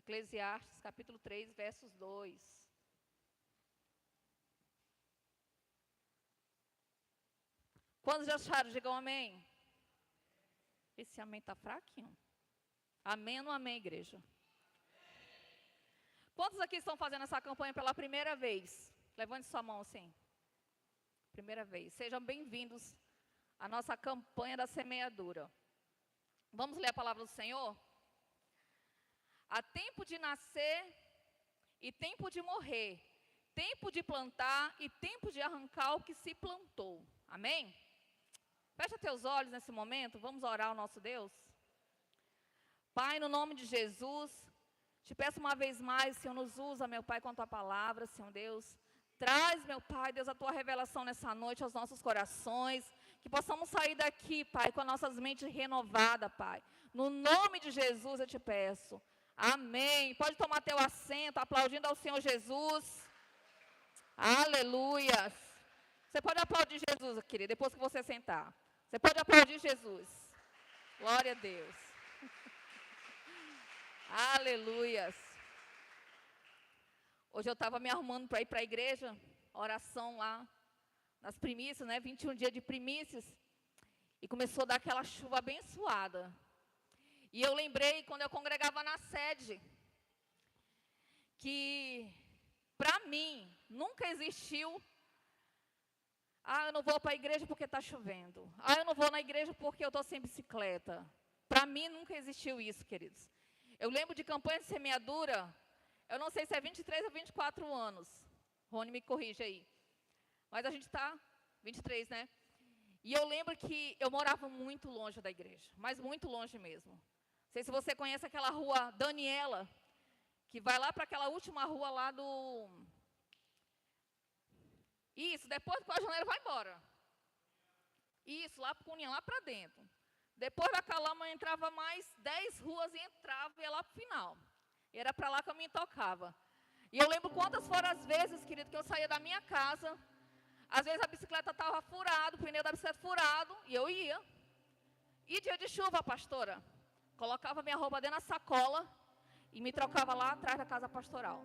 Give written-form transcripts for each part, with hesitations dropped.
Eclesiastes, capítulo 3, versos 2. Quantos já acharam? Digam amém. Esse amém está fraquinho. Amém ou não amém, igreja? Quantos aqui estão fazendo essa campanha pela primeira vez? Levante sua mão assim. Primeira vez. Sejam bem-vindos à nossa campanha da semeadura. Vamos ler a palavra do Senhor? Há tempo de nascer e tempo de morrer. Tempo de plantar e tempo de arrancar o que se plantou. Amém? Fecha teus olhos nesse momento. Vamos orar ao nosso Deus. Pai, no nome de Jesus, te peço uma vez mais, Senhor, nos usa, meu Pai, com a tua palavra, Senhor Deus. Traz, meu Pai, Deus, a tua revelação nessa noite aos nossos corações. Que possamos sair daqui, Pai, com as nossas mentes renovadas, Pai. No nome de Jesus eu te peço. Amém. Pode tomar teu assento, aplaudindo ao Senhor Jesus. Aleluias. Você pode aplaudir Jesus, querido, depois que você sentar. Você pode aplaudir Jesus. Glória a Deus. Aleluias. Hoje eu estava me arrumando para ir para a igreja, oração lá, nas primícias, né? 21 dias de primícias. E começou a dar aquela chuva abençoada. E eu lembrei quando eu congregava na sede, que para mim nunca existiu, eu não vou para a igreja porque está chovendo. Eu não vou na igreja porque eu estou sem bicicleta. Para mim nunca existiu isso, queridos. Eu lembro de campanha de semeadura, eu não sei se é 23 ou 24 anos. Rony, me corrige aí. Mas a gente está 23, né? E eu lembro que eu morava muito longe da igreja, mas muito longe mesmo. Não sei se você conhece aquela rua Daniela, que vai lá para aquela última rua lá do... Isso, depois do Coajaneiro vai embora. Isso, lá para Cunha, lá para dentro. Depois da Calama entrava mais 10 ruas e entrava e ia lá para o final. E era para lá que eu me tocava. E eu lembro quantas foram as vezes, querido, que eu saía da minha casa. Às vezes a bicicleta estava furada, o pneu da bicicleta furado, e eu ia. E dia de chuva, pastora, colocava minha roupa dentro da sacola e me trocava lá atrás da casa pastoral.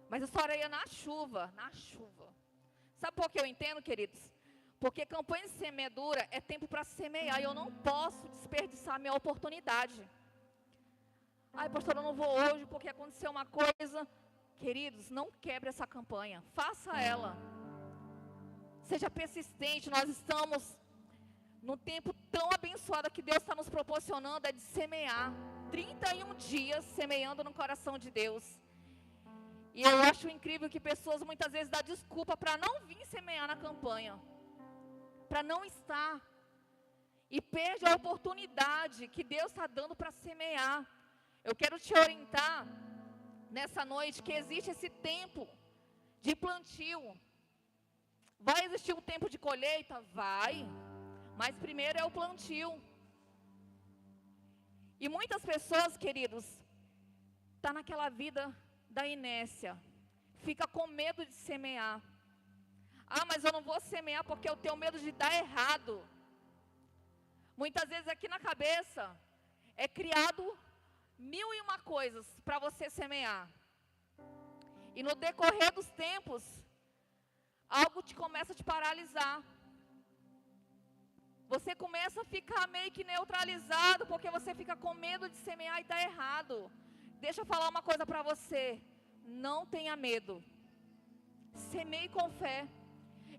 Mas eu só ia na chuva, na chuva. Sabe por que eu entendo, queridos? Porque campanha de semeadura é tempo para semear, e eu não posso desperdiçar a minha oportunidade. Ai, pastor, eu não vou hoje porque aconteceu uma coisa. Queridos, não quebre essa campanha, faça ela. Seja persistente, nós estamos num tempo tão abençoado que Deus está nos proporcionando, é de semear. 31 dias semeando no coração de Deus. E eu acho incrível que pessoas muitas vezes dão desculpa para não vir semear na campanha. Para não estar. E perde a oportunidade que Deus está dando para semear. Eu quero te orientar nessa noite que existe esse tempo de plantio. Vai existir um tempo de colheita? Vai. Mas primeiro é o plantio. E muitas pessoas, queridos, estão naquela vida da inércia. Fica com medo de semear. Mas eu não vou semear porque eu tenho medo de dar errado. Muitas vezes aqui na cabeça é criado 1001 coisas para você semear. E no decorrer dos tempos, algo te começa a te paralisar. Você começa a ficar meio que neutralizado, porque você fica com medo de semear e dar errado. Deixa eu falar uma coisa para você. Não tenha medo. Semeie com fé.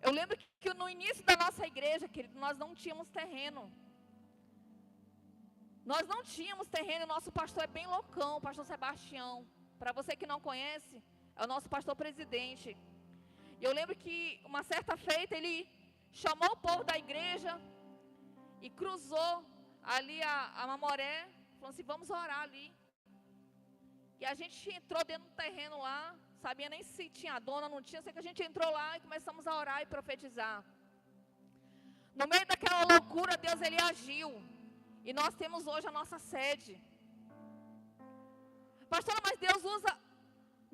Eu lembro que no início da nossa igreja, querido, nós não tínhamos terreno. Nós não tínhamos terreno, o nosso pastor é bem loucão, o pastor Sebastião. Para você que não conhece, é o nosso pastor presidente. E eu lembro que uma certa feita ele chamou o povo da igreja e cruzou ali a Mamoré, falou assim, vamos orar ali. E a gente entrou dentro do terreno lá, sabia nem se tinha dona, não tinha, sei que a gente entrou lá e começamos a orar e profetizar. No meio daquela loucura, Deus ele agiu. E nós temos hoje a nossa sede. Pastora, mas Deus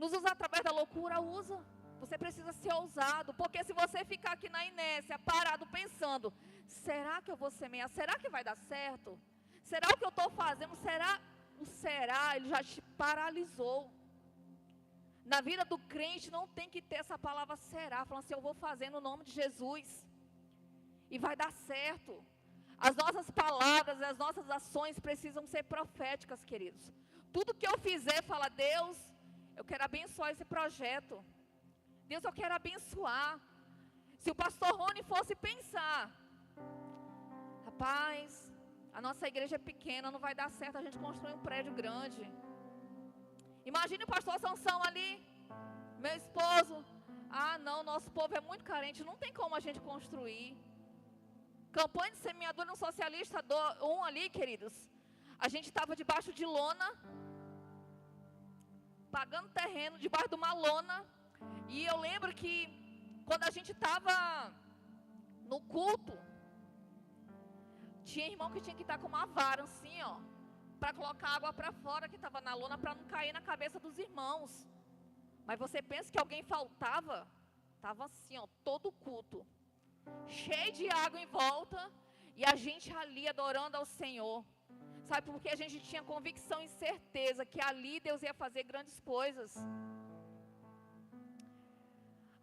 nos usa através da loucura, usa. Você precisa ser ousado, porque se você ficar aqui na inércia, parado, pensando, será que eu vou semear? Será que vai dar certo? Será o que eu estou fazendo? Será o será, ele já te paralisou. Na vida do crente não tem que ter essa palavra será, falando assim, eu vou fazer no nome de Jesus. E vai dar certo. As nossas palavras, as nossas ações precisam ser proféticas, queridos. Tudo que eu fizer, fala, Deus, eu quero abençoar esse projeto. Deus, eu quero abençoar. Se o pastor Rony fosse pensar, rapaz, a nossa igreja é pequena, não vai dar certo a gente construir um prédio grande. Imagine o pastor Sansão ali, meu esposo. Ah, não, nosso povo é muito carente, não tem como a gente construir. Campanha de semeadura no Socialista 1 ali, queridos. A gente estava debaixo de lona, pagando terreno debaixo de uma lona. E eu lembro que quando a gente estava no culto, tinha irmão que tinha que estar com uma vara assim, ó, para colocar água para fora que estava na lona, para não cair na cabeça dos irmãos. Mas você pensa que alguém faltava? Estava assim, ó, todo o culto, cheio de água em volta, e a gente ali adorando ao Senhor. Sabe, porque a gente tinha convicção e certeza que ali Deus ia fazer grandes coisas.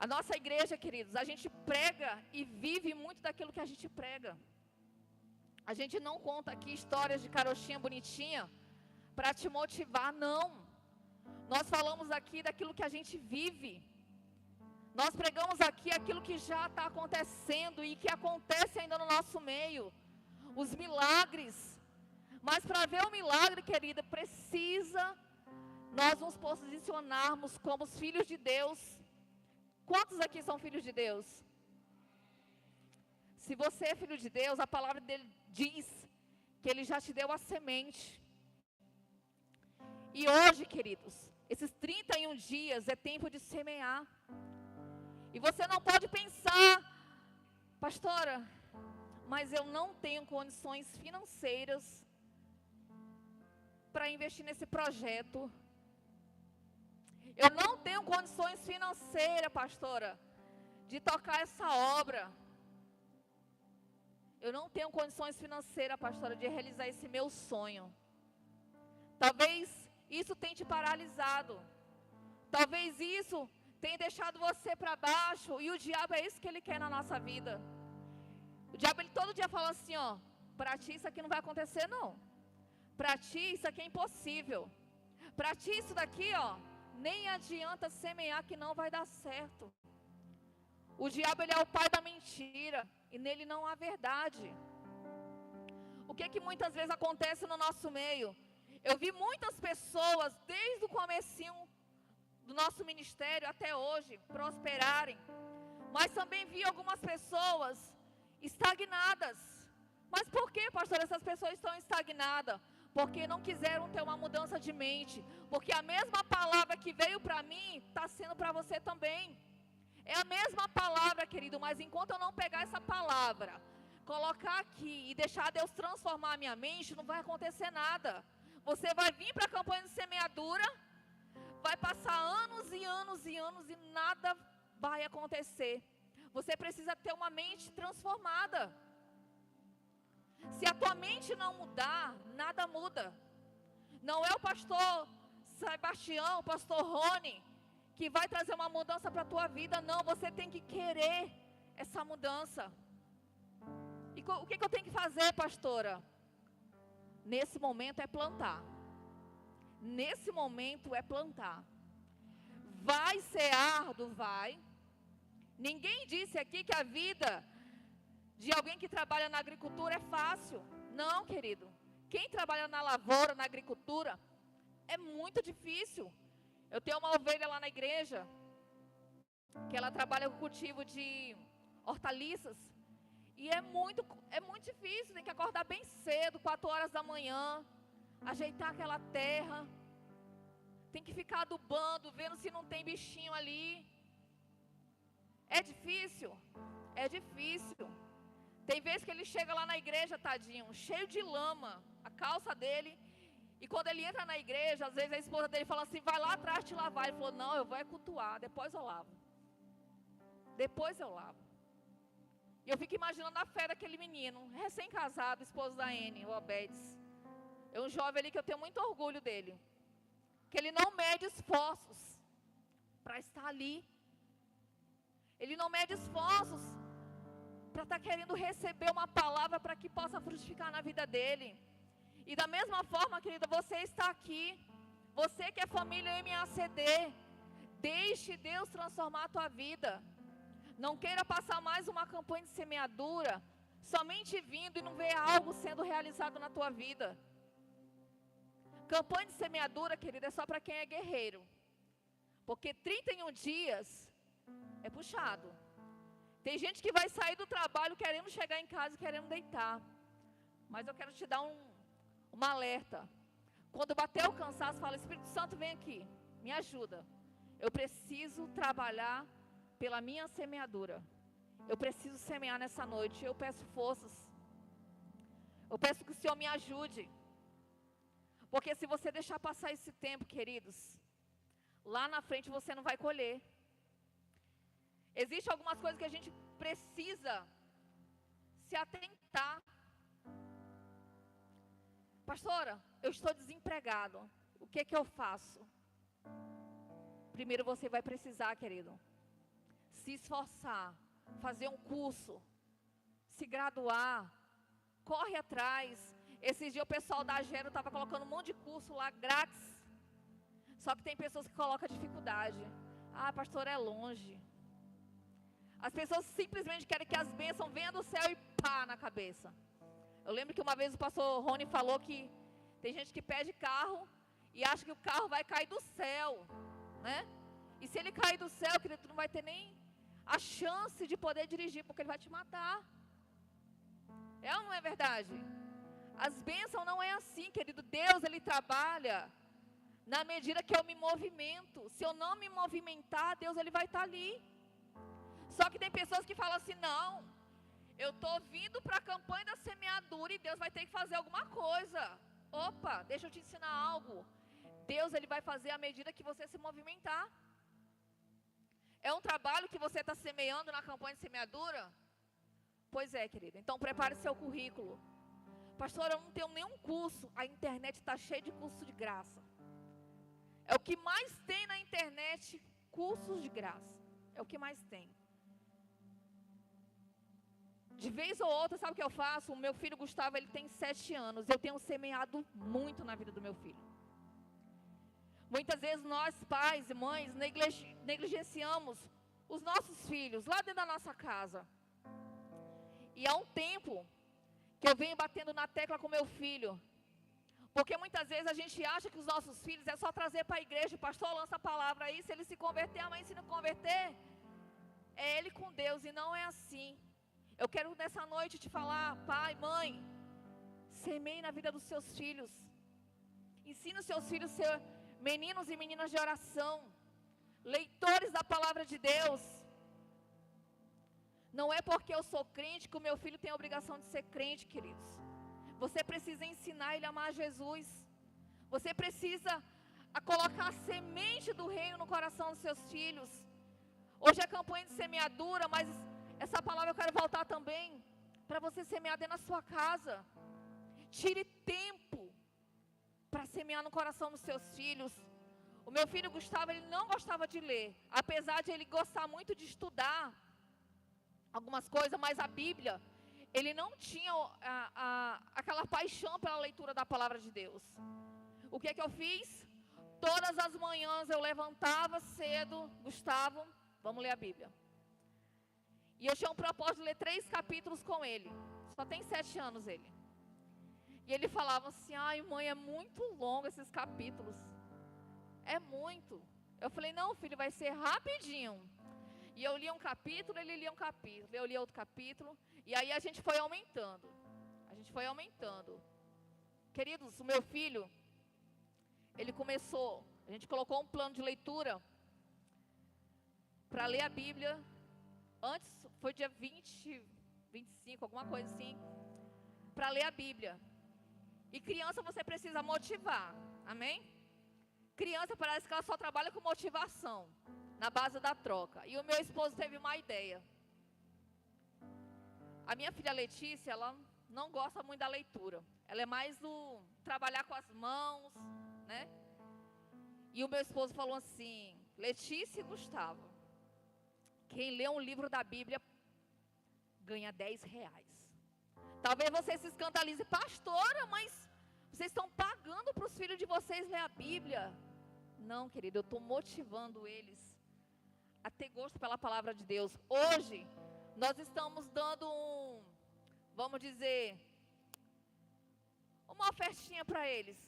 A nossa igreja, queridos, a gente prega e vive muito daquilo que a gente prega. A gente não conta aqui histórias de carochinha bonitinha para te motivar, não. Nós falamos aqui daquilo que a gente vive. Nós pregamos aqui aquilo que já está acontecendo e que acontece ainda no nosso meio. Os milagres. Mas para ver o milagre, querida, precisa nós nos posicionarmos como os filhos de Deus. Quantos aqui são filhos de Deus? Se você é filho de Deus, a palavra dele diz que ele já te deu a semente. E hoje, queridos, esses 31 dias é tempo de semear. E você não pode pensar, pastora, mas eu não tenho condições financeiras para investir nesse projeto. Eu não tenho condições financeiras, pastora, de tocar essa obra. Eu não tenho condições financeiras, pastora, de realizar esse meu sonho. Talvez isso tenha te paralisado. Talvez isso tenha deixado você para baixo. E o diabo é isso que ele quer na nossa vida. O diabo, ele todo dia fala assim, ó, para ti isso aqui não vai acontecer, não. Para ti isso aqui é impossível. Para ti isso daqui, ó, nem adianta semear que não vai dar certo. O diabo, ele é o pai da mentira. E nele não há verdade. O que muitas vezes acontece no nosso meio? Eu vi muitas pessoas, desde o comecinho do nosso ministério até hoje, prosperarem. Mas também vi algumas pessoas estagnadas. Mas por que, pastor, essas pessoas estão estagnadas? Porque não quiseram ter uma mudança de mente. Porque a mesma palavra que veio para mim, está sendo para você também. É a mesma palavra, querido, mas enquanto eu não pegar essa palavra, colocar aqui e deixar Deus transformar a minha mente, não vai acontecer nada. Você vai vir para a campanha de semeadura, vai passar anos e anos e anos e nada vai acontecer. Você precisa ter uma mente transformada. Se a tua mente não mudar, nada muda. Não é o pastor Sebastião, o pastor Rony, que vai trazer uma mudança para a tua vida, não. Você tem que querer essa mudança. E o que eu tenho que fazer, pastora? Nesse momento é plantar. Nesse momento é plantar. Vai ser árduo, vai. Ninguém disse aqui que a vida de alguém que trabalha na agricultura é fácil. Não, querido. Quem trabalha na lavoura, na agricultura, é muito difícil. Eu tenho uma ovelha lá na igreja, que ela trabalha com cultivo de hortaliças. E é muito difícil, tem que acordar bem cedo, 4 horas da manhã, ajeitar aquela terra. Tem que ficar adubando, vendo se não tem bichinho ali. É difícil? É difícil. Tem vezes que ele chega lá na igreja, tadinho, cheio de lama, a calça dele. E quando ele entra na igreja, às vezes a esposa dele fala assim, vai lá atrás te lavar. Ele falou, não, eu vou cultuar, depois eu lavo. Depois eu lavo. E eu fico imaginando a fé daquele menino, recém-casado, esposo da Anne, o Obedes. É um jovem ali que eu tenho muito orgulho dele. Que ele não mede esforços para estar ali. Ele não mede esforços para estar querendo receber uma palavra para que possa frutificar na vida dele. E da mesma forma, querida, você está aqui. Você que é família MACD. Deixe Deus transformar a tua vida. Não queira passar mais uma campanha de semeadura, somente vindo e não ver algo sendo realizado na tua vida. Campanha de semeadura, querida, é só para quem é guerreiro. Porque 31 dias é puxado. Tem gente que vai sair do trabalho querendo chegar em casa e querendo deitar. Mas eu quero te dar uma alerta. Quando bater o cansaço, fala: Espírito Santo, vem aqui, me ajuda. Eu preciso trabalhar pela minha semeadura. Eu preciso semear nessa noite. Eu peço forças. Eu peço que o Senhor me ajude. Porque se você deixar passar esse tempo, queridos, lá na frente você não vai colher. Existem algumas coisas que a gente precisa se atentar. Pastora, eu estou desempregado. O que eu faço? Primeiro você vai precisar, querido, se esforçar, fazer um curso, se graduar, corre atrás. Esses dias o pessoal da Agero estava colocando um monte de curso lá grátis. Só que tem pessoas que colocam dificuldade. Ah, pastor, é longe. As pessoas simplesmente querem que as bênçãos venham do céu e pá na cabeça. Eu lembro que uma vez o pastor Rony falou que tem gente que pede carro e acha que o carro vai cair do céu, né? E se ele cair do céu, querido, tu não vai ter nem a chance de poder dirigir, porque ele vai te matar. É ou não é verdade? As bênçãos não é assim, querido. Deus, Ele trabalha na medida que eu me movimento. Se eu não me movimentar, Deus, Ele vai estar ali. Só que tem pessoas que falam assim: não, eu estou vindo para a campanha da semeadura e Deus vai ter que fazer alguma coisa. Opa, deixa eu te ensinar algo. Deus, Ele vai fazer à medida que você se movimentar. É um trabalho que você está semeando na campanha de semeadura? Pois é, querida. Então prepare seu currículo. Pastor, eu não tenho nenhum curso. A internet está cheia de curso de graça. É o que mais tem na internet, cursos de graça. É o que mais tem. De vez ou outra, sabe o que eu faço? O meu filho Gustavo, ele tem 7 anos. Eu tenho semeado muito na vida do meu filho. Muitas vezes nós, pais e mães, negligenciamos os nossos filhos lá dentro da nossa casa. E há um tempo que eu venho batendo na tecla com meu filho. Porque muitas vezes a gente acha que os nossos filhos é só trazer para a igreja. O pastor lança a palavra aí, se ele se converter, a mãe se não converter, é ele com Deus. E não é assim. Eu quero nessa noite te falar: pai, mãe, semeie na vida dos seus filhos. Ensine os seus filhos a ser meninos e meninas de oração, leitores da palavra de Deus. Não é porque eu sou crente que o meu filho tem a obrigação de ser crente, queridos. Você precisa ensinar ele a amar Jesus. Você precisa colocar a semente do reino no coração dos seus filhos. Hoje é campanha de semeadura, mas essa palavra eu quero voltar também para você semear dentro da sua casa. Tire tempo para semear no coração dos seus filhos. O meu filho Gustavo, ele não gostava de ler, apesar de ele gostar muito de estudar algumas coisas, mas a Bíblia, ele não tinha aquela paixão pela leitura da palavra de Deus. O que é que eu fiz? Todas as manhãs eu levantava cedo: Gustavo, vamos ler a Bíblia. E eu tinha um propósito de ler 3 capítulos com ele. Só tem 7 anos ele. E ele falava assim: ai mãe, é muito longo esses capítulos. É muito. Eu falei: não, filho, vai ser rapidinho. E eu lia um capítulo, ele lia um capítulo, eu lia outro capítulo. E aí a gente foi aumentando. A gente foi aumentando. Queridos, o meu filho, ele começou, a gente colocou um plano de leitura para ler a Bíblia. Antes, foi dia 20, 25, alguma coisa assim, para ler a Bíblia. E criança você precisa motivar, amém? Criança parece que ela só trabalha com motivação, na base da troca. E o meu esposo teve uma ideia. A minha filha Letícia, ela não gosta muito da leitura. Ela é mais do trabalhar com as mãos, né? E o meu esposo falou assim: Letícia e Gustavo, quem lê um livro da Bíblia ganha R$10. Talvez você se escandalize, pastora, mas vocês estão pagando para os filhos de vocês ler a Bíblia. Não, querido, eu estou motivando eles a ter gosto pela palavra de Deus. Hoje, nós estamos dando vamos dizer, uma ofertinha para eles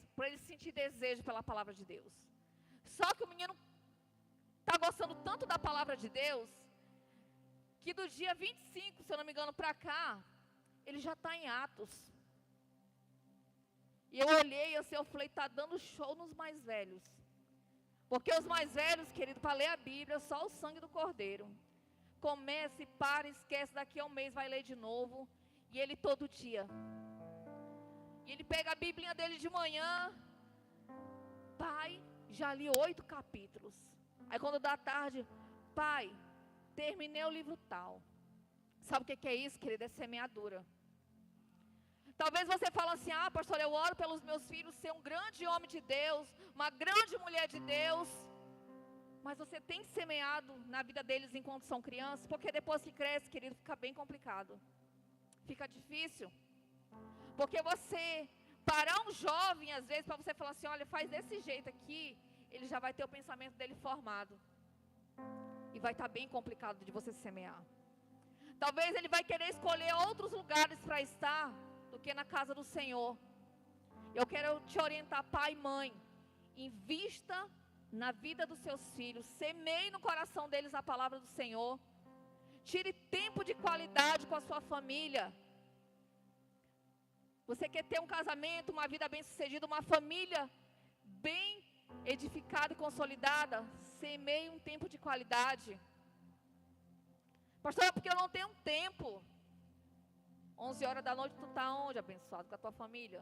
sentir desejo pela palavra de Deus. Só que o menino está gostando tanto da palavra de Deus, que do dia 25, se eu não me engano, para cá, ele já está em Atos. E eu olhei assim, eu falei, está dando show nos mais velhos. Porque os mais velhos, querido, para ler a Bíblia, só o sangue do Cordeiro. Comece, para, esquece, daqui a um mês vai ler de novo. E ele todo dia. E ele pega a Biblinha dele de manhã. Pai, já li 8 capítulos. Aí quando dá tarde, pai, terminei o livro tal. Sabe o que é isso, querido? É semeadura. Talvez você fale assim, pastor, eu oro pelos meus filhos ser um grande homem de Deus, uma grande mulher de Deus. Mas você tem semeado na vida deles enquanto são crianças? Porque depois que cresce, querido, fica bem complicado. Fica difícil. Porque você parar um jovem, às vezes, para você falar assim, olha, faz desse jeito aqui, ele já vai ter o pensamento dele formado. E vai estar bem complicado de você semear. Talvez ele vai querer escolher outros lugares para estar do que na casa do Senhor. Eu quero te orientar, pai e mãe, invista na vida dos seus filhos, semeie no coração deles a palavra do Senhor, tire tempo de qualidade com a sua família. Você quer ter um casamento, uma vida bem sucedida, uma família bem edificada e consolidada? Semeie um tempo de qualidade. Pastor, é porque eu não tenho tempo. 11 horas da noite tu está onde, abençoado, com a tua família?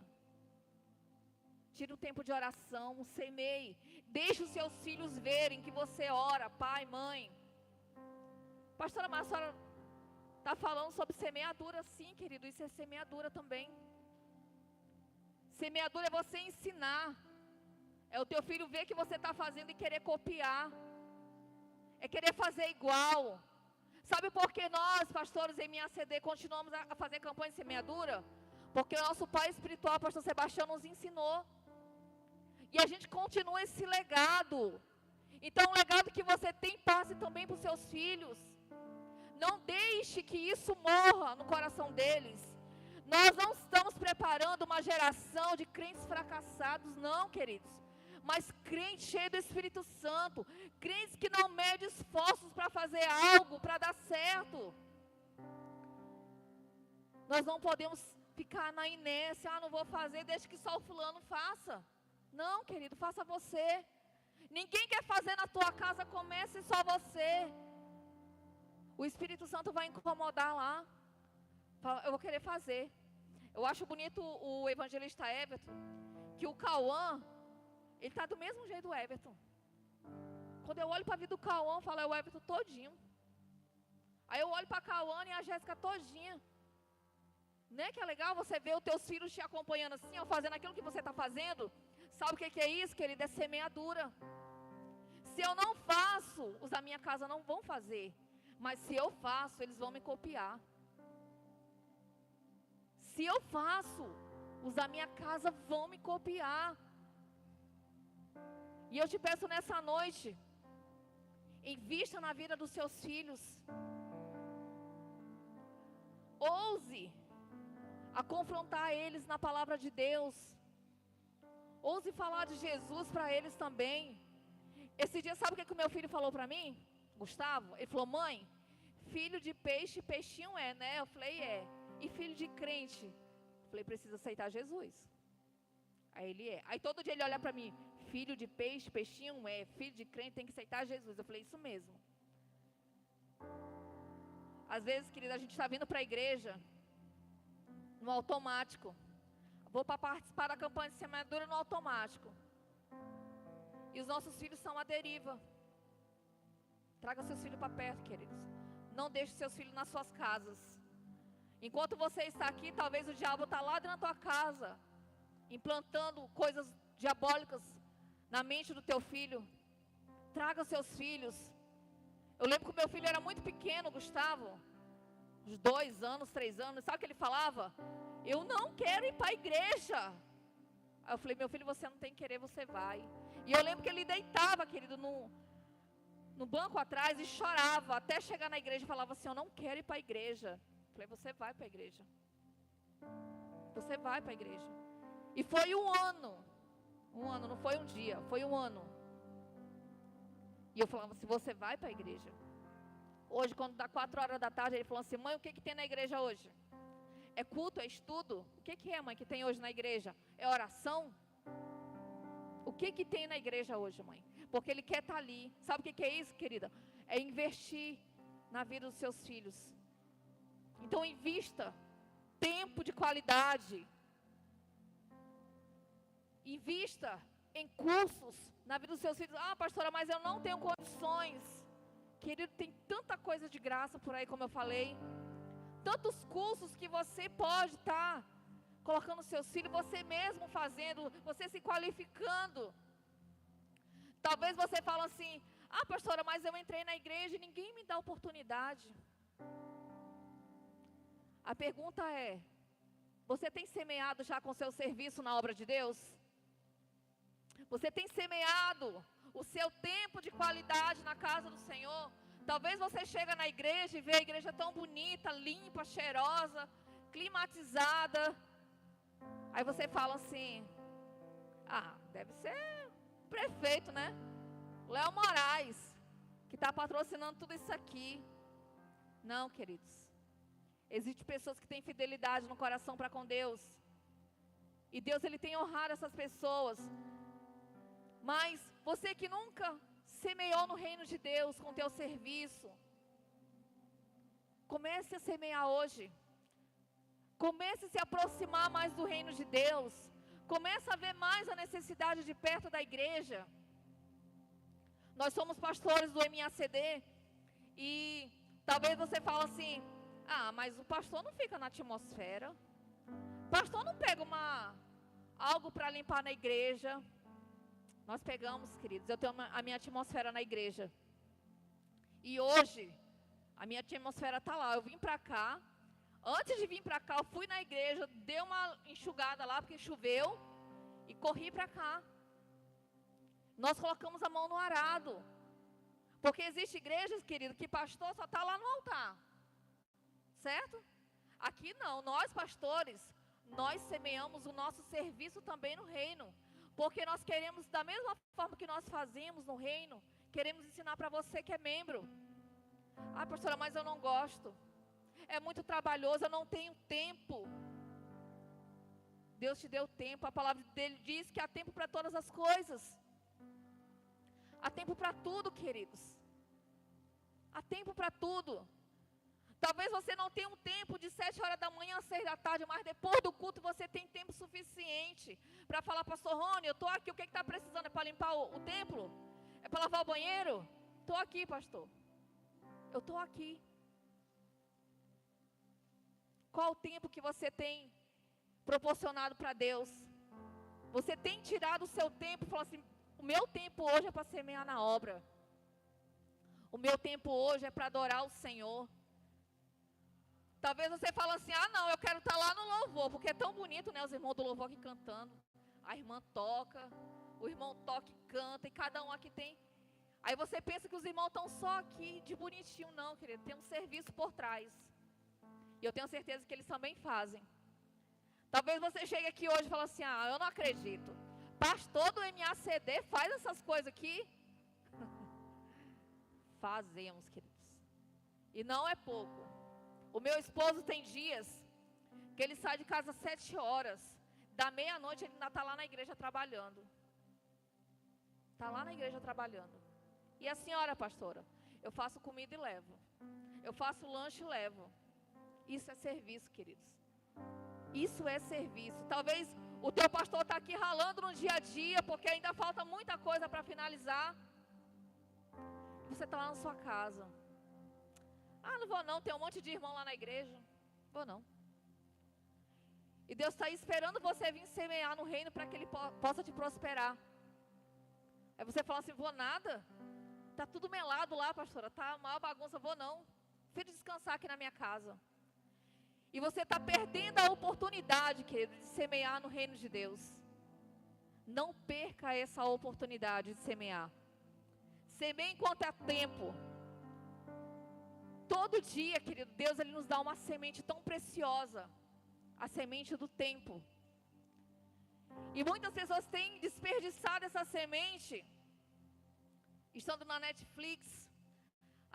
Tira o tempo de oração, semeie. Deixe os seus filhos verem que você ora, pai, mãe. Pastora, mas a senhora está falando sobre semeadura? Sim, querido, isso é semeadura também. Semeadura é você ensinar. É o teu filho ver que você está fazendo e querer copiar. É querer fazer igual. Sabe por que nós, pastores em MACD, continuamos a fazer campanha de semeadura? Porque o nosso pai espiritual, pastor Sebastião, nos ensinou. E a gente continua esse legado. Então, o legado que você tem, passe também para os seus filhos. Não deixe que isso morra no coração deles. Nós não estamos preparando uma geração de crentes fracassados, não, queridos. Mas crentes cheios do Espírito Santo. Crentes que não medem esforços para fazer algo, para dar certo. Nós não podemos ficar na inércia, não vou fazer, deixa que só o fulano faça. Não, querido, faça você. Ninguém quer fazer na tua casa, comece só você. O Espírito Santo vai incomodar lá. Fala, eu vou querer fazer. Eu acho bonito o evangelista Everton, que o Cauã, ele está do mesmo jeito do Everton. Quando eu olho para a vida do Cauã, eu falo, é o Everton todinho. Aí eu olho para a Cauã e a Jéssica todinha. Não é que é legal você ver os teus filhos te acompanhando assim, ou fazendo aquilo que você está fazendo? Sabe o que é isso, querido? É semeadura. Se eu não faço, os da minha casa não vão fazer. Mas se eu faço, eles vão me copiar. Se eu faço, os da minha casa vão me copiar. E eu te peço nessa noite, invista na vida dos seus filhos. Ouse a confrontar eles na palavra de Deus. Ouse falar de Jesus para eles também. Esse dia, sabe o que o meu filho falou para mim? Gustavo, ele falou, mãe, filho de peixe, peixinho é, né? Eu falei, é. E filho de crente? Eu falei, precisa aceitar Jesus. Aí ele é. Aí todo dia ele olha para mim, filho de peixe, peixinho é, filho de crente tem que aceitar Jesus. Eu falei, isso mesmo. Às vezes, querida, a gente está vindo para a igreja no automático. Vou para participar da campanha de semeadura no automático. E os nossos filhos são à deriva. Traga seus filhos para perto, queridos. Não deixe seus filhos nas suas casas. Enquanto você está aqui, talvez o diabo está lá dentro da tua casa, implantando coisas diabólicas na mente do teu filho. Traga seus filhos. Eu lembro que o meu filho era muito pequeno, Gustavo, uns 2 anos, 3 anos. Sabe o que ele falava? Eu não quero ir para a igreja. Aí eu falei, meu filho, você não tem que querer, você vai. E eu lembro que ele deitava, querido, no banco atrás e chorava, até chegar na igreja e falava assim, eu não quero ir para a igreja. Eu falei, você vai para a igreja. Você vai para a igreja. E foi um ano, não foi um dia, foi um ano. E eu falava assim, você vai para a igreja. Hoje, quando dá 4 horas da tarde, ele falou assim, mãe, o que tem na igreja hoje? É culto, é estudo? O que é, mãe, que tem hoje na igreja? É oração? O que tem na igreja hoje, mãe? Porque ele quer estar ali. Sabe o que é isso, querida? É investir na vida dos seus filhos. Então, invista tempo de qualidade. Invista em cursos na vida dos seus filhos. Ah, pastora, mas eu não tenho condições. Querido, tem tanta coisa de graça por aí, como eu falei. Tantos cursos que você pode estar colocando seus filhos, você mesmo fazendo, você se qualificando. Talvez você fale assim, ah, pastora, mas eu entrei na igreja e ninguém me dá oportunidade. A pergunta é, você tem semeado já com seu serviço na obra de Deus? Você tem semeado o seu tempo de qualidade na casa do Senhor? Talvez você chega na igreja e vê a igreja tão bonita, limpa, cheirosa, climatizada. Aí você fala assim, ah, deve ser o prefeito, né? Léo Moraes, que está patrocinando tudo isso aqui. Não, queridos. Existem pessoas que têm fidelidade no coração para com Deus. E Deus, Ele tem honrado essas pessoas. Mas você que nunca semeou no reino de Deus com o teu serviço, comece a semear hoje. Comece a se aproximar mais do reino de Deus. Comece a ver mais a necessidade de perto da igreja. Nós somos pastores do MACD. E talvez você fale assim, ah, mas o pastor não fica na atmosfera. O pastor não pega algo para limpar na igreja. Nós pegamos, queridos. Eu tenho a minha atmosfera na igreja. E hoje, a minha atmosfera está lá. Eu vim para cá. Antes de vir para cá, eu fui na igreja, dei uma enxugada lá, porque choveu, e corri para cá. Nós colocamos a mão no arado. Porque existem igrejas, querido, que pastor só está lá no altar. Certo? Aqui não, nós pastores, nós semeamos o nosso serviço também no reino. Porque nós queremos, da mesma forma que nós fazemos no reino, queremos ensinar para você que é membro. Ah, pastora, mas eu não gosto. É muito trabalhoso, eu não tenho tempo. Deus te deu tempo, a palavra dele diz que há tempo para todas as coisas. Há tempo para tudo, queridos. Há tempo para tudo. Talvez você não tenha um tempo de 7 horas da manhã a 6 da tarde, mas depois do culto você tem tempo suficiente para falar, pastor Rony, eu estou aqui, o que está precisando? É para limpar o templo? É para lavar o banheiro? Estou aqui, pastor. Eu estou aqui. Qual o tempo que você tem proporcionado para Deus? Você tem tirado o seu tempo e falou assim, o meu tempo hoje é para semear na obra. O meu tempo hoje é para adorar o Senhor. Talvez você fale assim, ah não, eu quero estar lá no louvor, porque é tão bonito, né, os irmãos do louvor aqui cantando. A irmã toca, o irmão toca e canta, e cada um aqui tem. Aí você pensa que os irmãos estão só aqui de bonitinho, não, querido, tem um serviço por trás. E eu tenho certeza que eles também fazem. Talvez você chegue aqui hoje e fale assim, ah, eu não acredito. Pastor do MACD faz essas coisas aqui? Fazemos, queridos. E não é pouco. O meu esposo tem dias que ele sai de casa às 7 horas. Da meia-noite ele ainda está lá na igreja trabalhando. Está lá na igreja trabalhando. E a senhora, pastora? Eu faço comida e levo. Eu faço lanche e levo. Isso é serviço, queridos. Isso é serviço. Talvez o teu pastor está aqui ralando no dia a dia, porque ainda falta muita coisa para finalizar. Você está lá na sua casa. Ah, não vou não, tem um monte de irmão lá na igreja. Vou não. E Deus está esperando você vir semear no reino para que Ele possa te prosperar. Aí você fala assim, vou nada? Está tudo melado lá, pastora, está uma bagunça, vou não. Prefiro descansar aqui na minha casa. E você está perdendo a oportunidade, querido, de semear no reino de Deus. Não perca essa oportunidade de semear. Semeie enquanto é tempo. Todo dia, querido, Deus Ele nos dá uma semente tão preciosa. A semente do tempo. E muitas pessoas têm desperdiçado essa semente. Estando na Netflix.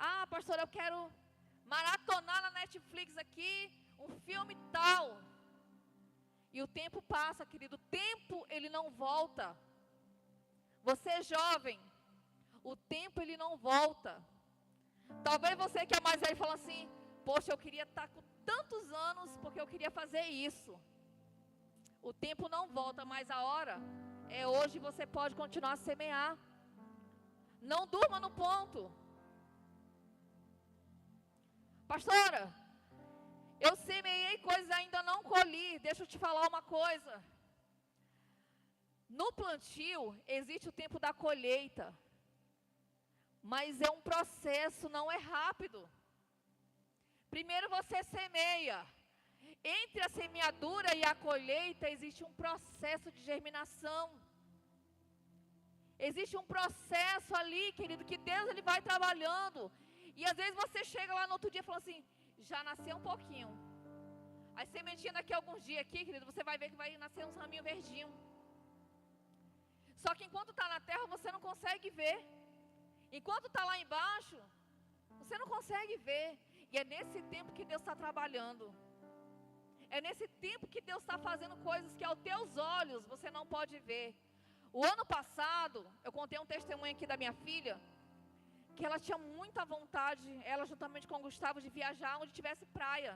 Ah, pastor, eu quero maratonar na Netflix aqui um filme tal. E o tempo passa, querido. O tempo, ele não volta. Você é jovem. O tempo, ele não volta. Talvez você que é mais velho fala assim, poxa, eu queria estar com tantos anos porque eu queria fazer isso. O tempo não volta, mas a hora é hoje. Você pode continuar a semear. Não durma no ponto. Pastora, eu semeei coisas e ainda não colhi. Deixa eu te falar uma coisa. No plantio existe o tempo da colheita. Mas é um processo, não é rápido. Primeiro você semeia. Entre a semeadura e a colheita existe um processo de germinação. Existe um processo ali, querido, que Deus Ele vai trabalhando. E às vezes você chega lá no outro dia e fala assim, já nasceu um pouquinho. Aí sementinha daqui a alguns dias aqui, querido, você vai ver que vai nascer uns raminhos verdinhos. Só que enquanto está na terra você não consegue ver. Enquanto está lá embaixo, você não consegue ver. E é nesse tempo que Deus está trabalhando. É nesse tempo que Deus está fazendo coisas que aos teus olhos você não pode ver. O ano passado, eu contei um testemunho aqui da minha filha, que ela tinha muita vontade, ela juntamente com o Gustavo, de viajar onde tivesse praia.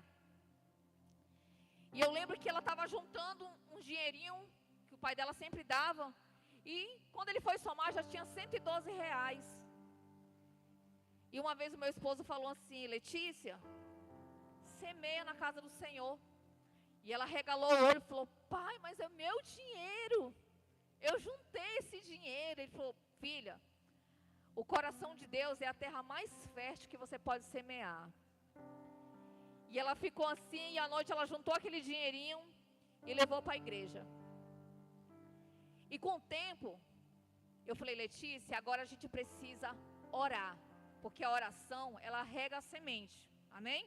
E eu lembro que ela estava juntando um dinheirinho, que o pai dela sempre dava, e quando ele foi somar, já tinha R$112. E uma vez o meu esposo falou assim, Letícia, semeia na casa do Senhor. E ela regalou o olho e falou, pai, mas é meu dinheiro. Eu juntei esse dinheiro. Ele falou, filha, o coração de Deus é a terra mais fértil que você pode semear. E ela ficou assim, e à noite ela juntou aquele dinheirinho e levou para a igreja. E com o tempo, eu falei, Letícia, agora a gente precisa orar. Porque a oração, ela rega a semente. Amém?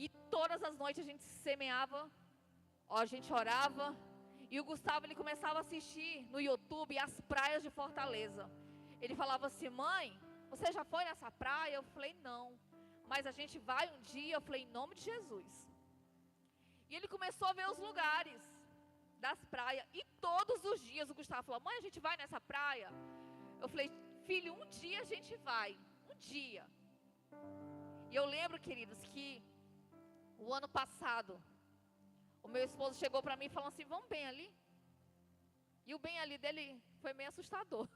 E todas as noites a gente semeava, a gente orava. E o Gustavo, ele começava a assistir no YouTube as praias de Fortaleza. Ele falava assim, mãe, você já foi nessa praia? Eu falei, não. Mas a gente vai um dia. Eu falei, em nome de Jesus. E ele começou a ver os lugares das praias. E todos os dias o Gustavo falou, mãe, a gente vai nessa praia? Eu falei, filho, um dia a gente vai. Um dia. E eu lembro, queridos, que o ano passado, o meu esposo chegou para mim e falou assim, vamos bem ali? E o bem ali dele foi meio assustador.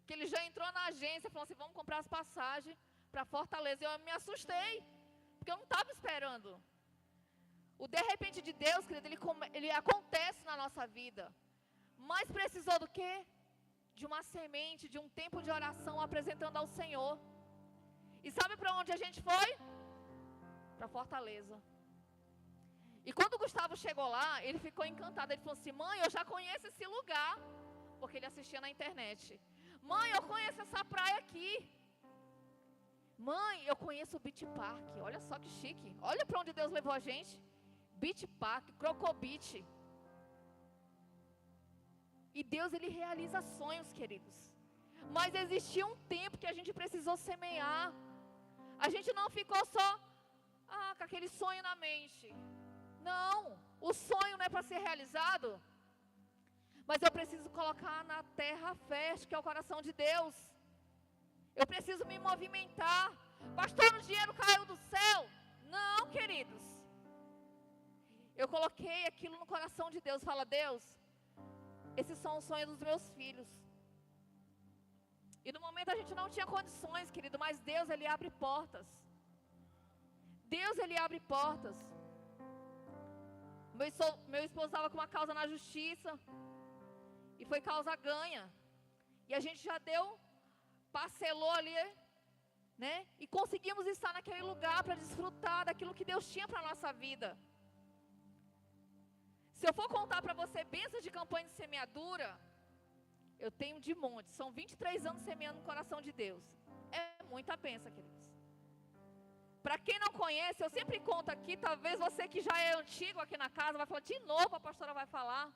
Que ele já entrou na agência e falou assim, vamos comprar as passagens para Fortaleza. E eu me assustei, porque eu não estava esperando. O de repente de Deus, querido, ele acontece na nossa vida. Mas precisou do quê? De uma semente, de um tempo de oração apresentando ao Senhor. E sabe para onde a gente foi? Para Fortaleza. E quando o Gustavo chegou lá, ele ficou encantado. Ele falou assim, mãe, eu já conheço esse lugar. Porque ele assistia na internet. Mãe, eu conheço essa praia aqui. Mãe, eu conheço o Beach Park. Olha só que chique. Olha para onde Deus levou a gente. Beach Park, Croco Beach. E Deus, Ele realiza sonhos, queridos. Mas existia um tempo que a gente precisou semear. A gente não ficou só com aquele sonho na mente. Não, o sonho não é para ser realizado. Mas eu preciso colocar na terra fértil, que é o coração de Deus. Eu preciso me movimentar. Pastor, o dinheiro caiu do céu. Não, queridos. Eu coloquei aquilo no coração de Deus. Fala, Deus, esses são os sonhos dos meus filhos. E no momento a gente não tinha condições, querido, mas Deus, Ele abre portas. Deus, Ele abre portas. Meu esposo estava com uma causa na justiça. E foi causa ganha. E a gente já parcelou ali, né? E conseguimos estar naquele lugar para desfrutar daquilo que Deus tinha para a nossa vida. Se eu for contar para você bênçãos de campanha de semeadura, eu tenho de monte. São 23 anos semeando no coração de Deus. É muita bênção, queridos. Para quem não conhece, eu sempre conto aqui, talvez você que já é antigo aqui na casa, vai falar, de novo a pastora vai falar.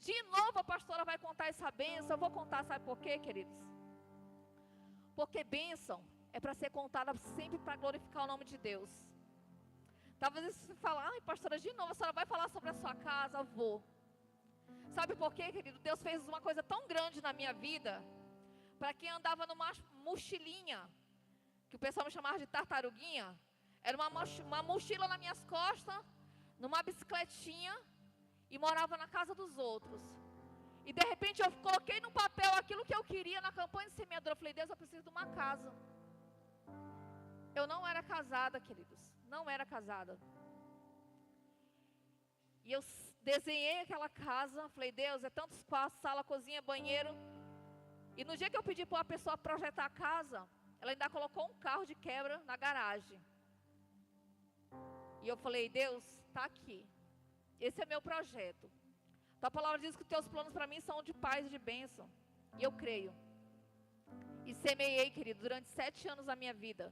De novo a pastora vai contar essa bênção. Eu vou contar, sabe por quê, queridos? Porque bênção é para ser contada sempre para glorificar o nome de Deus. Talvez você fale, ai pastora, de novo a senhora vai falar sobre a sua casa? Eu vou. Sabe por quê, querido? Deus fez uma coisa tão grande na minha vida. Para quem andava numa mochilinha, que o pessoal me chamava de tartaruguinha, era uma mochila nas minhas costas, numa bicicletinha, e morava na casa dos outros. E de repente eu coloquei no papel aquilo que eu queria na campanha de semeadura. Eu falei, Deus, eu preciso de uma casa. Eu não era casada, queridos. Não era casada. E eu desenhei aquela casa. Falei, Deus, é tantos quartos, sala, cozinha, banheiro. E no dia que eu pedi para uma pessoa projetar a casa, ela ainda colocou um carro de quebra na garagem. E eu falei, Deus, está aqui. Esse é meu projeto. Tua palavra diz que os teus planos para mim são de paz e de bênção. E eu creio. E semeei, querido, durante 7 anos da minha vida.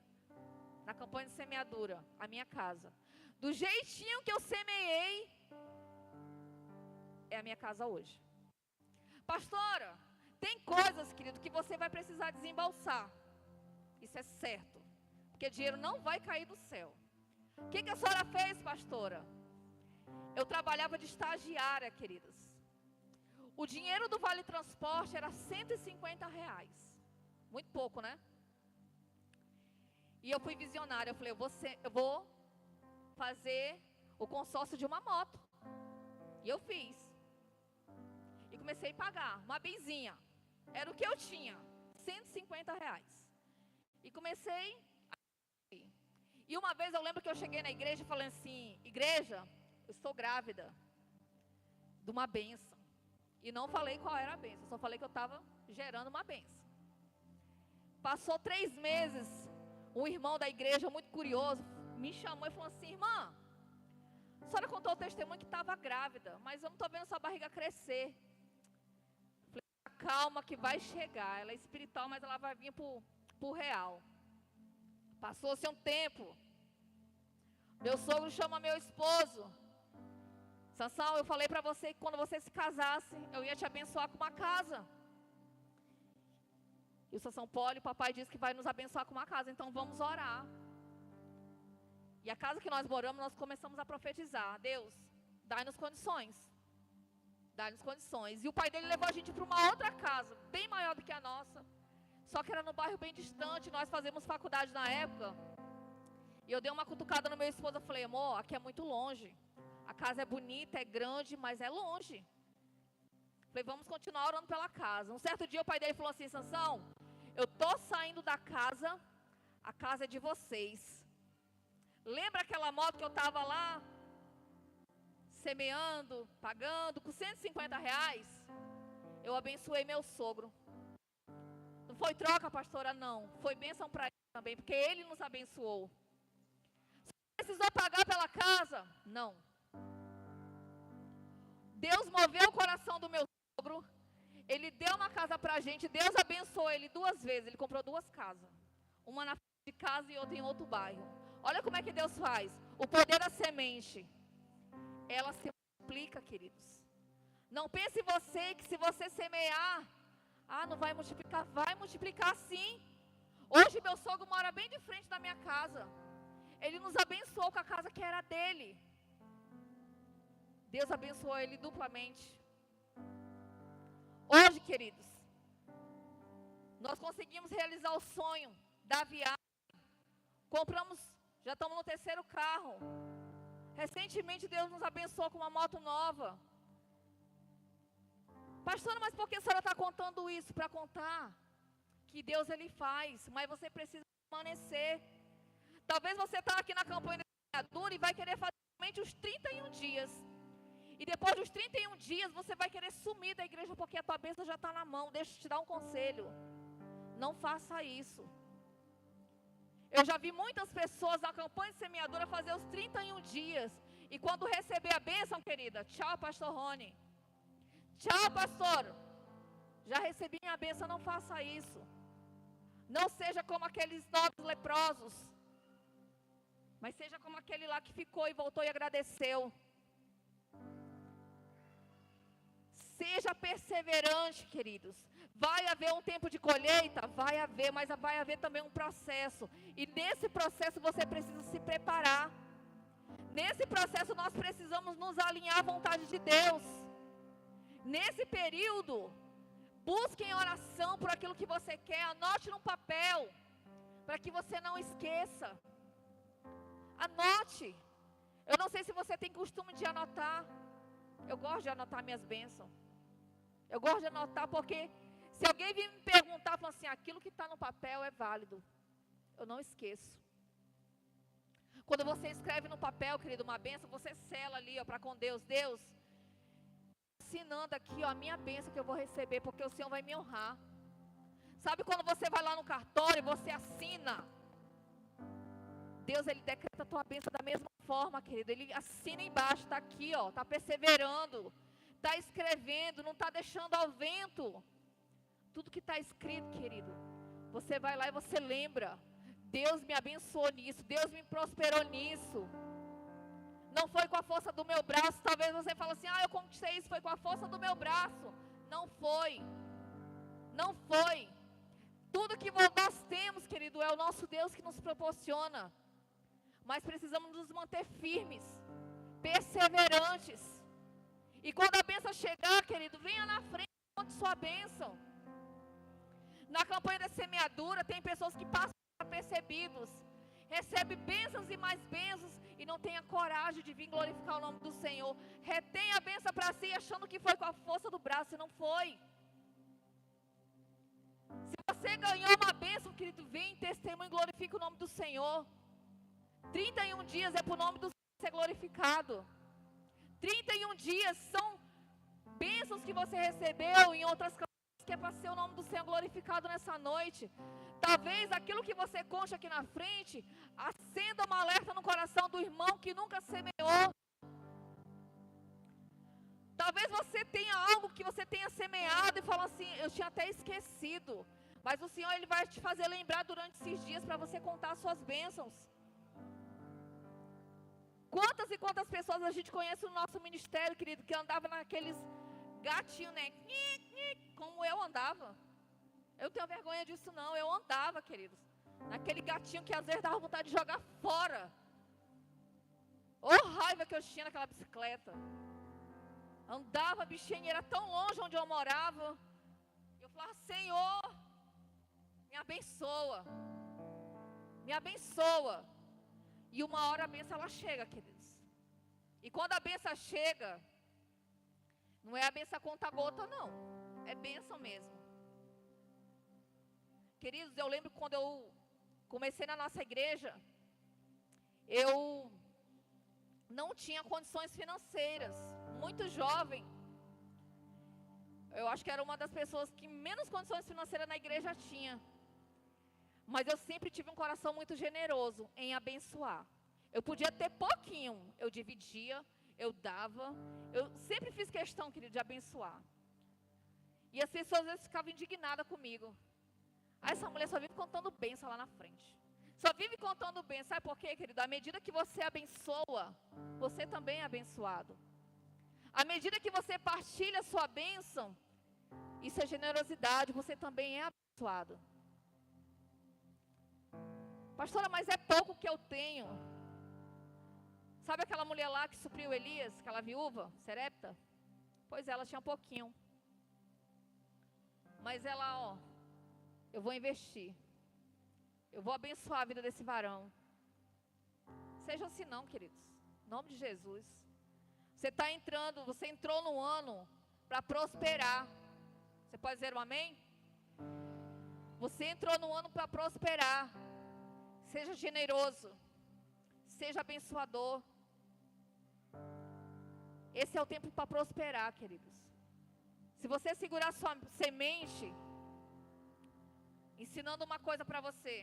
Na campanha de semeadura, a minha casa. Do jeitinho que eu semeei, é a minha casa hoje. Pastora, tem coisas, querido, que você vai precisar desembolsar. Isso é certo. Porque dinheiro não vai cair do céu. O que a senhora fez, pastora? Eu trabalhava de estagiária, queridas. O dinheiro do Vale Transporte era R$150. Muito pouco, né? E eu fui visionária. Eu falei, eu vou fazer o consórcio de uma moto. E eu fiz. E comecei a pagar uma benzinha. Era o que eu tinha. R$150. E comecei a... E uma vez eu lembro que eu cheguei na igreja e falei assim, igreja, eu estou grávida de uma bênção. E não falei qual era a bênção, só falei que eu estava gerando uma bênção. Passou 3 meses, um irmão da igreja, muito curioso, me chamou e falou assim, irmã, a senhora contou o testemunho que estava grávida, mas eu não estou vendo sua barriga crescer. Falei, calma que vai chegar, ela é espiritual, mas ela vai vir para o real. Passou-se um tempo, meu sogro chama meu esposo, Sansão, eu falei para você que quando você se casasse, eu ia te abençoar com uma casa. E o Sansão, Poli, o papai disse que vai nos abençoar com uma casa, então vamos orar. E a casa que nós moramos, nós começamos a profetizar. Deus, dai-nos condições. Dai-nos condições. E o pai dele levou a gente para uma outra casa, bem maior do que a nossa. Só que era no bairro bem distante, nós fazíamos faculdade na época. E eu dei uma cutucada no meu esposo, eu falei, amor, aqui é muito longe. A casa é bonita, é grande, mas é longe. Falei, vamos continuar orando pela casa. Um certo dia o pai dele falou assim, Sansão, eu estou saindo da casa, a casa é de vocês. Lembra aquela moto que eu estava lá, semeando, pagando, com R$150? Eu abençoei meu sogro. Não foi troca, pastora? Não. Foi bênção para ele também, porque ele nos abençoou. Você precisou pagar pela casa? Não. Deus moveu o coração do meu sogro. Ele deu uma casa para a gente. Deus abençoou ele 2 vezes. Ele comprou 2 casas. Uma na frente de casa e outra em outro bairro. Olha como é que Deus faz. O poder da semente. Ela se multiplica, queridos. Não pense você que se você semear, não vai multiplicar. Vai multiplicar sim. Hoje meu sogro mora bem de frente da minha casa. Ele nos abençoou com a casa que era dele. Deus abençoou ele duplamente. Hoje, queridos, nós conseguimos realizar o sonho da viagem. Compramos, já estamos no 3º carro. Recentemente Deus nos abençoou com uma moto nova. Pastora, mas por que a senhora está contando isso? Para contar que Deus ele faz, mas você precisa permanecer. Talvez você está aqui na campanha de semeadura e vai querer fazer somente os 31 dias. E depois dos 31 dias, você vai querer sumir da igreja porque a tua bênção já está na mão. Deixa eu te dar um conselho. Não faça isso. Eu já vi muitas pessoas na campanha de semeadura fazer os 31 dias. E quando receber a bênção, querida, tchau, pastor Rony. Tchau, pastor. Já recebi minha bênção, não faça isso. Não seja como aqueles 9 leprosos. Mas seja como aquele lá que ficou e voltou e agradeceu. Seja perseverante, queridos. Vai haver um tempo de colheita? Vai haver, mas vai haver também um processo. E nesse processo você precisa se preparar. Nesse processo nós precisamos nos alinhar à vontade de Deus. Nesse período, busque em oração por aquilo que você quer. Anote num papel, para que você não esqueça. Anote. Eu não sei se você tem costume de anotar. Eu gosto de anotar minhas bênçãos. Eu gosto de anotar porque se alguém vir me perguntar, fala assim, aquilo que está no papel é válido. Eu não esqueço. Quando você escreve no papel, querido, uma bênção, você sela ali, ó, para com Deus. Deus, assinando aqui, ó, a minha bênção que eu vou receber, porque o Senhor vai me honrar. Sabe quando você vai lá no cartório e você assina? Deus, Ele decreta a tua bênção da mesma forma, querido. Ele assina embaixo, está aqui, ó, está perseverando, está escrevendo, não está deixando ao vento. Tudo que está escrito, querido, você vai lá e você lembra. Deus me abençoou nisso, Deus me prosperou nisso. Não foi com a força do meu braço. Talvez você fale assim, eu conquistei isso, foi com a força do meu braço. Não foi. Não foi. Tudo que nós temos, querido, é o nosso Deus que nos proporciona. Mas precisamos nos manter firmes, perseverantes. E quando a bênção chegar, querido, venha na frente e conte sua bênção. Na campanha da semeadura, tem pessoas que passam desapercebidos, recebem bênçãos e mais bênçãos e não tem a coragem de vir glorificar o nome do Senhor. Retém a bênção para si, achando que foi com a força do braço, e não foi. Se você ganhou uma bênção, querido, vem em testemunho e glorifica o nome do Senhor. 31 dias é para o nome do Senhor ser glorificado. 31 dias são bênçãos que você recebeu em outras campanhas, que é para ser o nome do Senhor glorificado nessa noite. Talvez aquilo que você conte aqui na frente acenda uma alerta no coração do irmão que nunca semeou. Talvez você tenha algo que você tenha semeado e fala assim, eu tinha até esquecido. Mas o Senhor, Ele vai te fazer lembrar durante esses dias para você contar as suas bênçãos. Quantas e quantas pessoas a gente conhece no nosso ministério, querido, que andava naqueles gatinhos, né? Como eu andava. Eu não tenho vergonha disso não, eu andava, queridos, naquele gatinho que às vezes dava vontade de jogar fora. Ô raiva que eu tinha naquela bicicleta. Andava, bichinho, era tão longe onde eu morava. Eu falava, Senhor, me abençoa. Me abençoa. E uma hora a bênção ela chega, queridos. E quando a bênção chega, não é a bênção conta-gota não. É bênção mesmo. Queridos, eu lembro quando eu comecei na nossa igreja, eu não tinha condições financeiras, muito jovem. Eu acho que era uma das pessoas que menos condições financeiras na igreja tinha. Mas eu sempre tive um coração muito generoso em abençoar. Eu podia ter pouquinho, eu dividia, eu dava. Eu sempre fiz questão, querido, de abençoar. E as pessoas às vezes ficavam indignadas comigo. Essa mulher só vive contando bênção lá na frente. Só vive contando bênção. Sabe por quê, querido? À medida que você abençoa, você também é abençoado. À medida que você partilha a sua bênção, isso é generosidade, você também é abençoado. Pastora, mas é pouco que eu tenho. Sabe aquela mulher lá que supriu Elias, aquela viúva, Serepta? Pois ela tinha pouquinho. Mas ela, eu vou investir. Eu vou abençoar a vida desse varão. Seja assim não, queridos. Em nome de Jesus. Você entrou no ano para prosperar. Você pode dizer um amém? Você entrou no ano para prosperar. Seja generoso. Seja abençoador. esse é o tempo para prosperar, queridos. Se você segurar sua semente, ensinando uma coisa para você.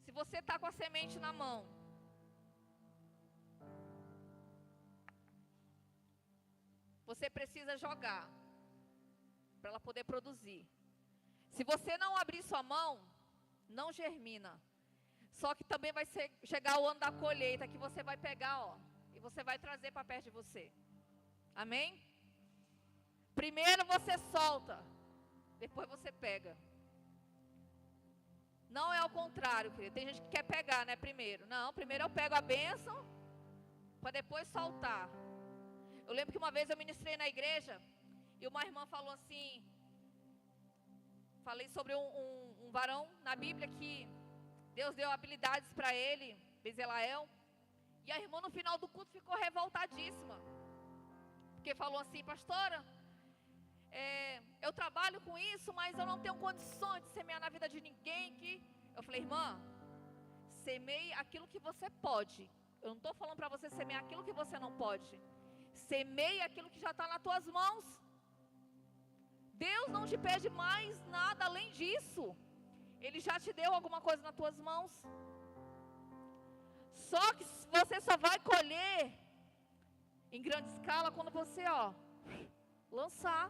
Se você está com a semente na mão, você precisa jogar para ela poder produzir. Se você não abrir sua mão, não germina. Só que também vai chegar o ano da colheita, que você vai pegar, ó, e você vai trazer para perto de você. Amém? Primeiro você solta, depois você pega. Não é ao contrário, querido. Tem gente que quer pegar, né, primeiro. Não, primeiro eu pego a bênção, para depois soltar. Eu lembro que uma vez eu ministrei na igreja, e uma irmã falou assim, falei sobre um varão na Bíblia que Deus deu habilidades para ele, Bezelael. E a irmã no final do culto ficou revoltadíssima. Porque falou assim, pastora, eu trabalho com isso, mas eu não tenho condições de semear na vida de ninguém. Eu falei, irmã, semeie aquilo que você pode. Eu não estou falando para você semear aquilo que você não pode. Semeie aquilo que já está nas tuas mãos. Deus não te pede mais nada além disso. Ele já te deu alguma coisa nas tuas mãos. Só que você só vai colher em grande escala quando você, lançar.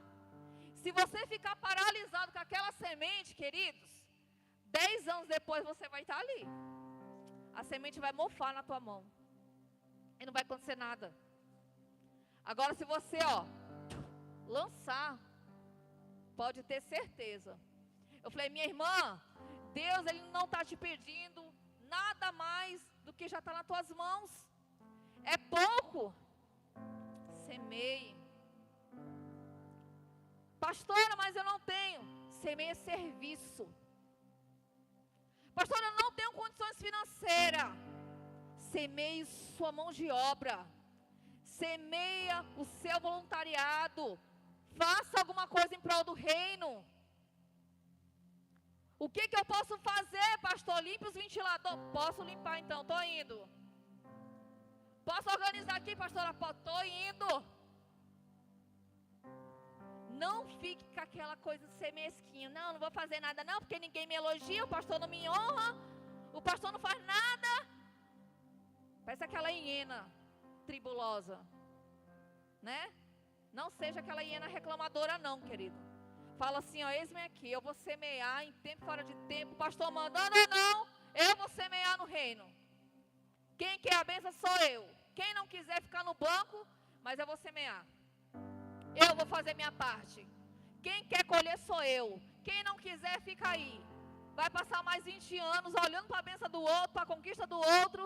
Se você ficar paralisado com aquela semente, queridos, 10 anos depois você vai estar ali. A semente vai mofar na tua mão. E não vai acontecer nada. Agora se você, lançar, pode ter certeza. Eu falei, minha irmã, Deus, Ele não está te pedindo nada mais do que já está nas tuas mãos. É pouco. Semeie. Pastora, mas eu não tenho. Semeie serviço. Pastora, eu não tenho condições financeiras. Semeie sua mão de obra. Semeia o seu voluntariado. Faça alguma coisa em prol do reino. O que eu posso fazer, pastor? Limpe os ventiladores. Posso limpar então, estou indo. Posso organizar aqui, pastora? Estou indo. Não fique com aquela coisa de ser mesquinho. Não vou fazer nada não, porque ninguém me elogia, o pastor não me honra, o pastor não faz nada. Parece aquela hiena tribulosa, né? Não seja aquela hiena reclamadora não, querido. Fala assim, eis-me aqui, eu vou semear em tempo e fora de tempo. O pastor manda, não, eu vou semear no reino. Quem quer a bênção sou eu. Quem não quiser ficar no banco, mas eu vou semear. Eu vou fazer minha parte. Quem quer colher sou eu. Quem não quiser, fica aí. Vai passar mais 20 anos olhando para a bênção do outro, para a conquista do outro,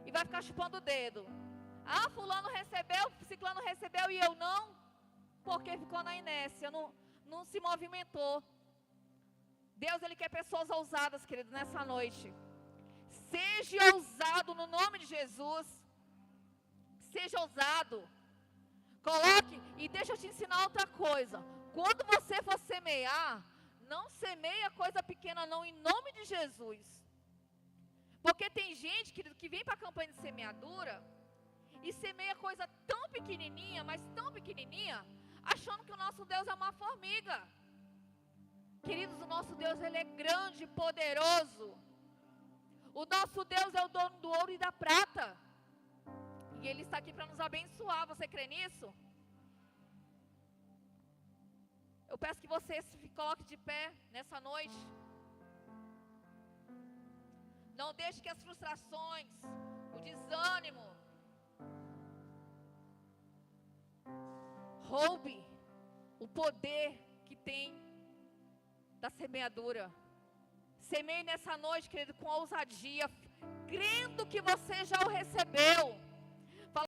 e vai ficar chupando o dedo. Fulano recebeu, ciclano recebeu e eu não, porque ficou na inércia, não se movimentou. Deus, Ele quer pessoas ousadas, querido, nessa noite. Seja ousado no nome de Jesus. Seja ousado. Coloque, e deixa eu te ensinar outra coisa. Quando você for semear, não semeia coisa pequena não, em nome de Jesus. Porque tem gente, querido, que vem para a campanha de semeadura e semeia coisa tão pequenininha, mas tão pequenininha, achando que o nosso Deus é uma formiga. Queridos, o nosso Deus, Ele é grande e poderoso. O nosso Deus é o dono do ouro e da prata. E Ele está aqui para nos abençoar. Você crê nisso? Eu peço que você se coloque de pé nessa noite. Não deixe que as frustrações, o desânimo, roube o poder que tem da semeadura. Semeie nessa noite, querido, com ousadia, crendo que você já o recebeu.